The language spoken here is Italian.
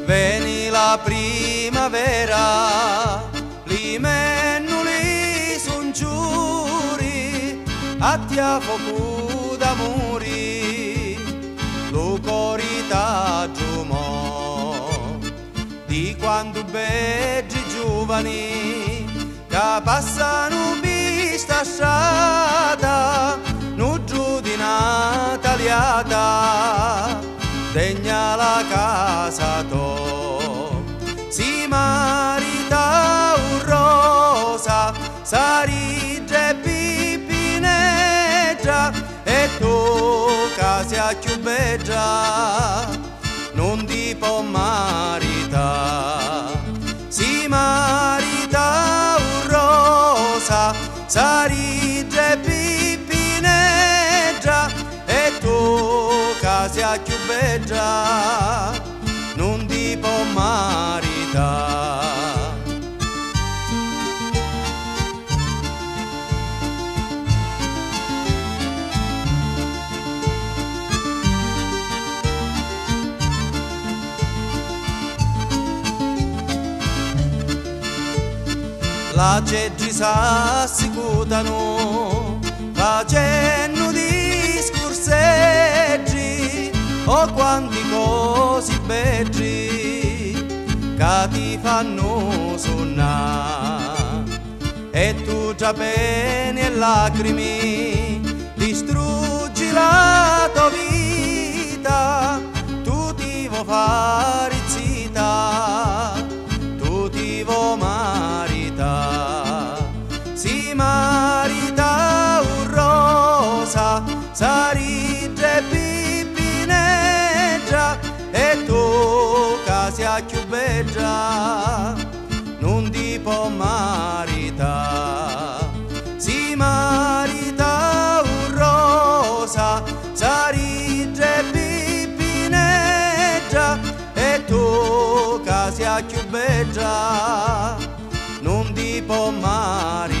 Veni la primavera, li mennuli son giuri, a tia focu d'amori, lo corita giumò, di quando beggi giovani, che passano vista strada, nu giù di Nataliata, degna la casa to, si marita un rosa, sarigge pipineggia, e tu che a più beggia, non ti può marita, si marita un rosa, sarigge pipineggia, e tu che a più beggia, non ti può marita. La gente s'assicutano facendo discorseggi, o quanti cose beggi che ti fanno sonnare, e tu già peni e lacrime distruggi la tua vita, tu ti vuoi fare zita, tu ti vuoi marita, si marita un rosa, sarigge pipineggia, e tu che sia più beggia, non ti può marita, si marita un rosa, sarigge pipineggia, e tu che sia più beggia, non ti può marita.